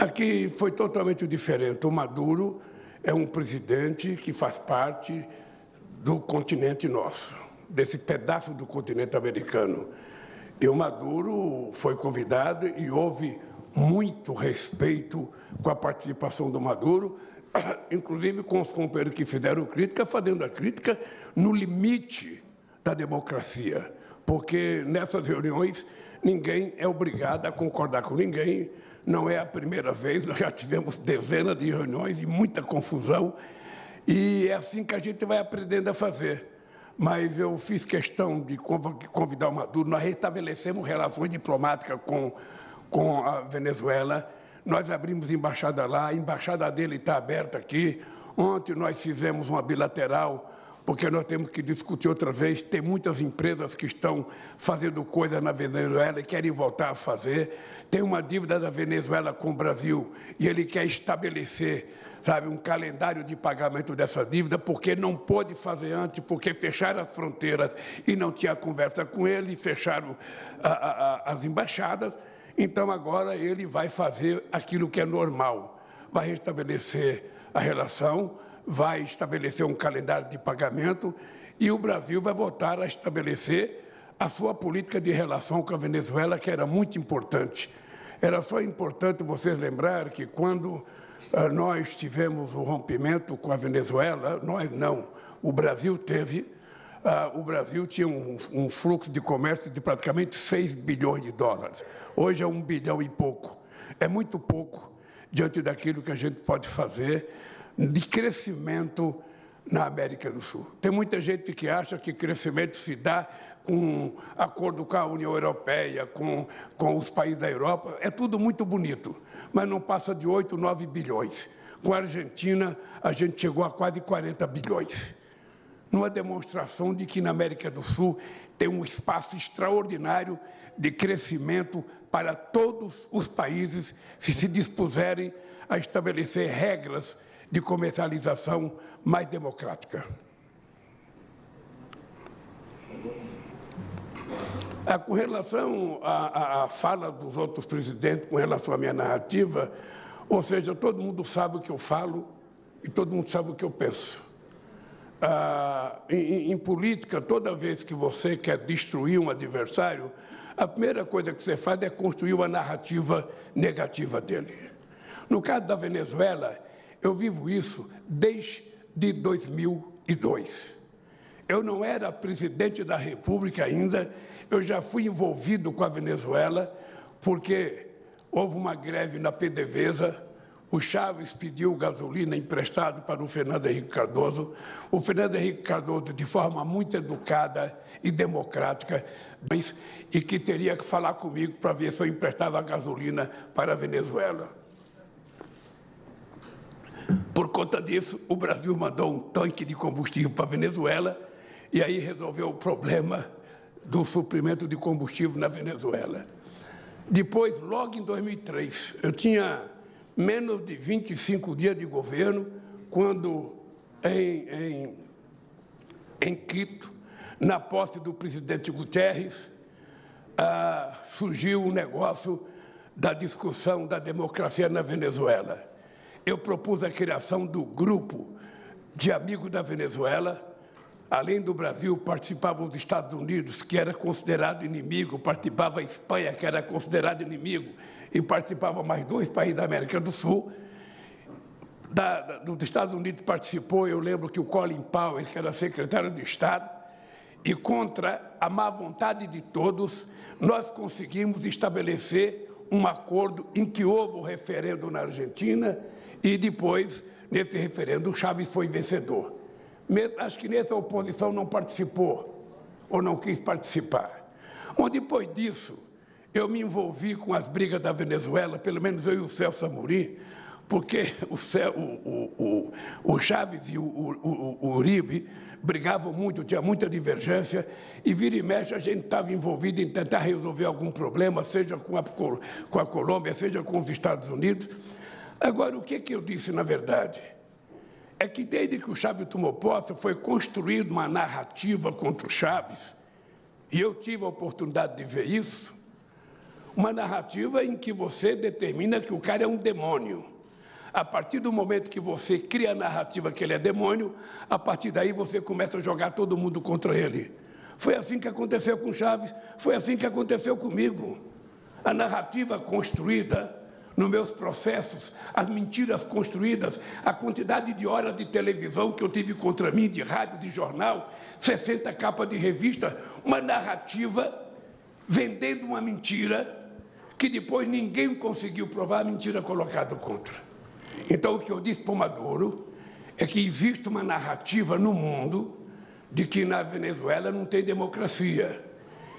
Aqui foi totalmente diferente. O Maduro é um presidente que faz parte do continente nosso, desse pedaço do continente americano. E o Maduro foi convidado e houve muito respeito com a participação do Maduro, inclusive com os companheiros que fizeram crítica, fazendo a crítica no limite da democracia, porque nessas reuniões ninguém é obrigado a concordar com ninguém. Não é a primeira vez, nós já tivemos dezenas de reuniões e muita confusão, e é assim que a gente vai aprendendo a fazer. Mas eu fiz questão de convidar o Maduro. Nós restabelecemos relações diplomáticas com a Venezuela, nós abrimos embaixada lá, a embaixada dele está aberta aqui. Ontem nós fizemos uma bilateral, porque nós temos que discutir outra vez. Tem muitas empresas que estão fazendo coisa na Venezuela e querem voltar a fazer. Tem uma dívida da Venezuela com o Brasil e ele quer estabelecer, sabe, um calendário de pagamento dessa dívida, porque não pôde fazer antes, porque fecharam as fronteiras e não tinha conversa com ele, fecharam as embaixadas. Então agora ele vai fazer aquilo que é normal, vai restabelecer a relação, vai estabelecer um calendário de pagamento e o Brasil vai voltar a estabelecer a sua política de relação com a Venezuela, que era muito importante. Era só importante vocês lembrar que quando nós tivemos o rompimento com a Venezuela, nós não, o Brasil teve, o Brasil tinha um fluxo de comércio de praticamente 6 bilhões de dólares. Hoje é 1 bilhão e pouco. É muito pouco diante daquilo que a gente pode fazer de crescimento na América do Sul. Tem muita gente que acha que crescimento se dá com acordo com a União Europeia, com os países da Europa. É tudo muito bonito, mas não passa de 8, 9 bilhões. Com a Argentina, a gente chegou a quase 40 bilhões. Numa demonstração de que na América do Sul tem um espaço extraordinário de crescimento para todos os países, se dispuserem a estabelecer regras de comercialização mais democrática. Com relação à fala dos outros presidentes, com relação à minha narrativa, ou seja, todo mundo sabe o que eu falo e todo mundo sabe o que eu penso. Em política, toda vez que você quer destruir um adversário, a primeira coisa que você faz é construir uma narrativa negativa dele. No caso da Venezuela, eu vivo isso desde 2002. Eu não era presidente da República ainda, eu já fui envolvido com a Venezuela, porque houve uma greve na PDVSA, o Chávez pediu gasolina emprestado para o Fernando Henrique Cardoso. O Fernando Henrique Cardoso, de forma muito educada e democrática, e que teria que falar comigo para ver se eu emprestava gasolina para a Venezuela. Por conta disso, o Brasil mandou um tanque de combustível para a Venezuela e aí resolveu o problema do suprimento de combustível na Venezuela. Depois, logo em 2003, eu tinha menos de 25 dias de governo, quando em Quito, na posse do presidente Guterres, surgiu o negócio da discussão da democracia na Venezuela. Eu propus a criação do grupo de amigos da Venezuela. Além do Brasil, participavam os Estados Unidos, que era considerado inimigo, participava a Espanha, que era considerado inimigo, e participavam mais 2 países da América do Sul. Dos Estados Unidos participou, eu lembro que o Colin Powell, que era secretário de Estado, e contra a má vontade de todos, nós conseguimos estabelecer um acordo em que houve o referendo na Argentina, e depois, nesse referendo, o Chávez foi vencedor. Acho que nessa oposição não participou, ou não quis participar. Bom, depois disso, eu me envolvi com as brigas da Venezuela, pelo menos eu e o Celso Amorim, porque o Chávez e o Uribe brigavam muito, tinha muita divergência, e vira e mexe a gente estava envolvido em tentar resolver algum problema, seja com a Colômbia, seja com os Estados Unidos. Agora, o que eu disse na verdade? É que desde que o Chávez tomou posse, foi construída uma narrativa contra o Chávez, e eu tive a oportunidade de ver isso, uma narrativa em que você determina que o cara é um demônio. A partir do momento que você cria a narrativa que ele é demônio, a partir daí você começa a jogar todo mundo contra ele. Foi assim que aconteceu com Chaves, foi assim que aconteceu comigo. A narrativa construída nos meus processos, as mentiras construídas, a quantidade de horas de televisão que eu tive contra mim, de rádio, de jornal, 60 capas de revista, uma narrativa vendendo uma mentira que depois ninguém conseguiu provar a mentira colocada contra. Então, o que eu disse para o Maduro é que existe uma narrativa no mundo de que na Venezuela não tem democracia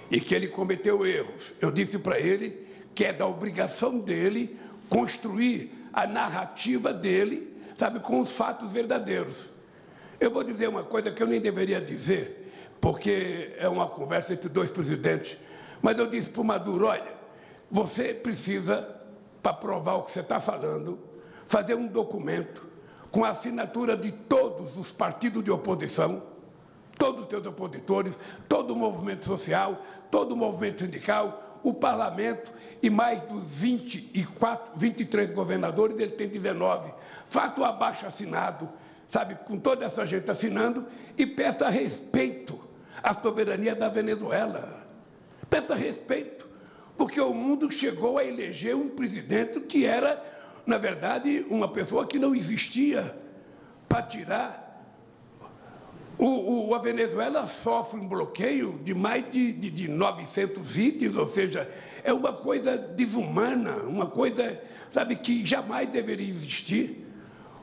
e que ele cometeu erros. Eu disse para ele que é da obrigação dele construir a narrativa dele, sabe, com os fatos verdadeiros. Eu vou dizer uma coisa que eu nem deveria dizer, porque é uma conversa entre dois presidentes, mas eu disse para o Maduro, olha, você precisa, para provar o que você está falando, fazer um documento com a assinatura de todos os partidos de oposição, todos os seus opositores, todo o movimento social, todo o movimento sindical, o parlamento e mais dos 23 governadores, ele tem 19. Faça o abaixo-assinado, sabe, com toda essa gente assinando e peça respeito à soberania da Venezuela. Peça respeito, porque o mundo chegou a eleger um presidente que era, na verdade, uma pessoa que não existia para tirar. A Venezuela sofre um bloqueio de mais de 900 itens, ou seja, é uma coisa desumana, uma coisa, sabe, que jamais deveria existir.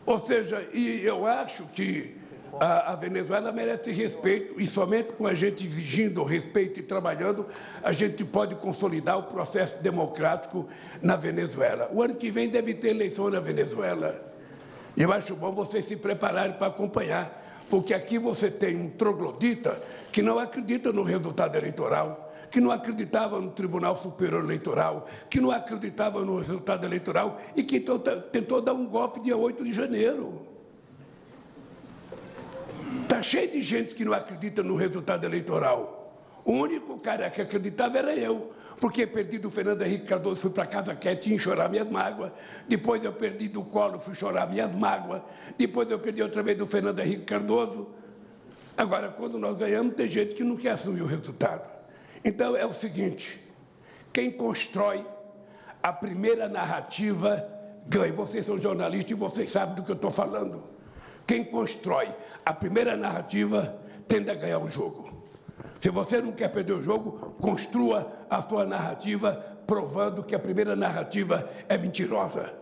Ou seja, e eu acho que a Venezuela merece respeito, e somente com a gente exigindo respeito e trabalhando, a gente pode consolidar o processo democrático na Venezuela. O ano que vem deve ter eleição na Venezuela. E eu acho bom vocês se prepararem para acompanhar, porque aqui você tem um troglodita que não acredita no resultado eleitoral, que não acreditava no Tribunal Superior Eleitoral, que não acreditava no resultado eleitoral e que tentou dar um golpe dia 8 de janeiro. Está cheio de gente que não acredita no resultado eleitoral. O único cara que acreditava era eu, porque perdi do Fernando Henrique Cardoso, fui para casa quietinho chorar minhas mágoas. Depois eu perdi do Collor, fui chorar minhas mágoas. Depois eu perdi outra vez do Fernando Henrique Cardoso. Agora, quando nós ganhamos, tem gente que não quer assumir o resultado. Então é o seguinte, quem constrói a primeira narrativa ganha. Vocês são jornalistas e vocês sabem do que eu estou falando. Quem constrói a primeira narrativa tende a ganhar o jogo. Se você não quer perder o jogo, construa a sua narrativa provando que a primeira narrativa é mentirosa.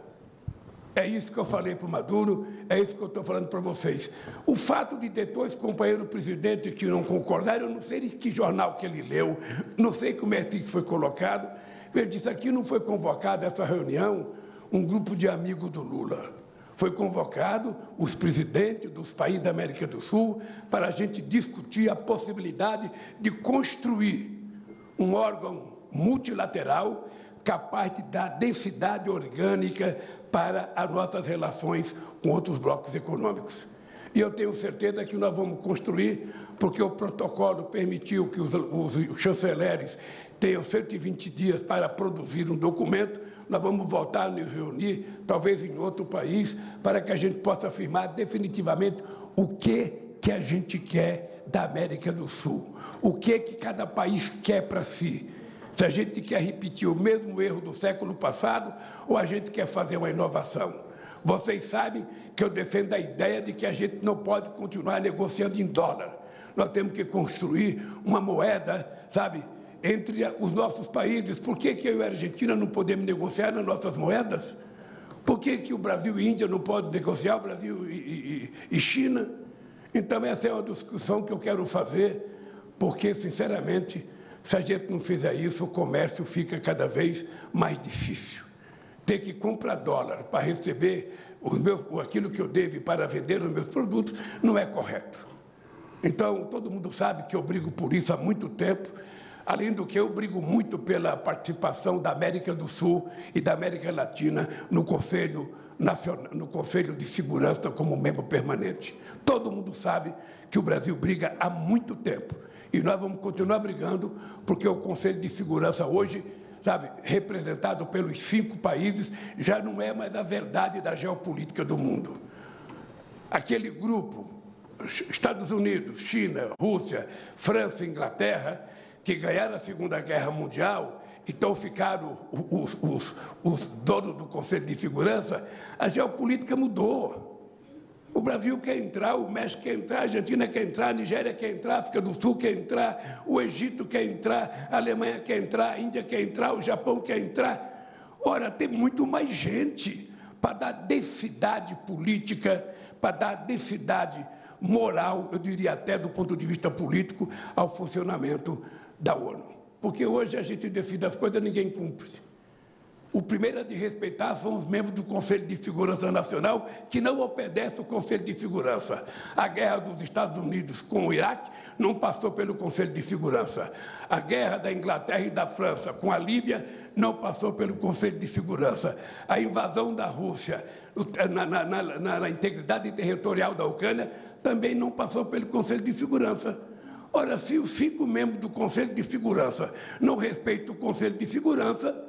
É isso que eu falei para o Maduro, é isso que eu estou falando para vocês. O fato de ter dois companheiros presidentes que não concordaram, eu não sei de que jornal que ele leu, não sei como é que isso foi colocado. Ele disse, aqui não foi convocado essa reunião um grupo de amigos do Lula. Foi convocado os presidentes dos países da América do Sul para a gente discutir a possibilidade de construir um órgão multilateral capaz de dar densidade orgânica para as nossas relações com outros blocos econômicos. E eu tenho certeza que nós vamos construir, porque o protocolo permitiu que os chanceleres tenham 120 dias para produzir um documento. Nós vamos voltar a nos reunir, talvez em outro país, para que a gente possa afirmar definitivamente o que a gente quer da América do Sul, o que cada país quer para si. Se a gente quer repetir o mesmo erro do século passado ou a gente quer fazer uma inovação. Vocês sabem que eu defendo a ideia de que a gente não pode continuar negociando em dólar. Nós temos que construir uma moeda, sabe, entre os nossos países. Por que eu e a Argentina não podemos negociar nas nossas moedas? Por que o Brasil e a Índia não podem negociar, o Brasil e China? Então essa é uma discussão que eu quero fazer, porque, sinceramente, se a gente não fizer isso, o comércio fica cada vez mais difícil. Ter que comprar dólar para receber aquilo que eu devo para vender os meus produtos não é correto. Então, todo mundo sabe que eu brigo por isso há muito tempo. Além do que eu brigo muito pela participação da América do Sul e da América Latina no Conselho de Segurança como membro permanente. Todo mundo sabe que o Brasil briga há muito tempo. E nós vamos continuar brigando, porque o Conselho de Segurança hoje sabe, representado pelos 5 países, já não é mais a verdade da geopolítica do mundo. Aquele grupo, Estados Unidos, China, Rússia, França e Inglaterra, que ganharam a Segunda Guerra Mundial, então ficaram os donos do Conselho de Segurança, a geopolítica mudou. O Brasil quer entrar, o México quer entrar, a Argentina quer entrar, a Nigéria quer entrar, a África do Sul quer entrar, o Egito quer entrar, a Alemanha quer entrar, a Índia quer entrar, o Japão quer entrar. Ora, tem muito mais gente para dar densidade política, para dar densidade moral, eu diria até do ponto de vista político, ao funcionamento da ONU. Porque hoje a gente decide as coisas e ninguém cumpre. O primeiro a desrespeitar são os membros do Conselho de Segurança Nacional, que não obedecem ao Conselho de Segurança. A guerra dos Estados Unidos com o Iraque não passou pelo Conselho de Segurança. A guerra da Inglaterra e da França com a Líbia não passou pelo Conselho de Segurança. A invasão da Rússia na integridade territorial da Ucrânia também não passou pelo Conselho de Segurança. Ora, se os 5 membros do Conselho de Segurança não respeitam o Conselho de Segurança,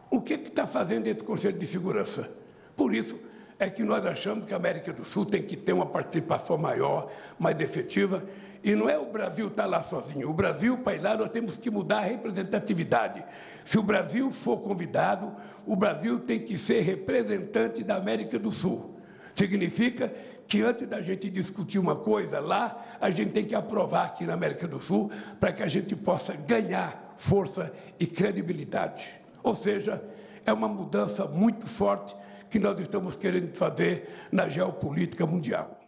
o que está fazendo esse Conselho de Segurança? Por isso é que nós achamos que a América do Sul tem que ter uma participação maior, mais efetiva, e não é o Brasil estar lá sozinho. O Brasil, para ir lá, nós temos que mudar a representatividade. Se o Brasil for convidado, o Brasil tem que ser representante da América do Sul. Significa que antes da gente discutir uma coisa lá, a gente tem que aprovar aqui na América do Sul para que a gente possa ganhar força e credibilidade. Ou seja, é uma mudança muito forte que nós estamos querendo fazer na geopolítica mundial.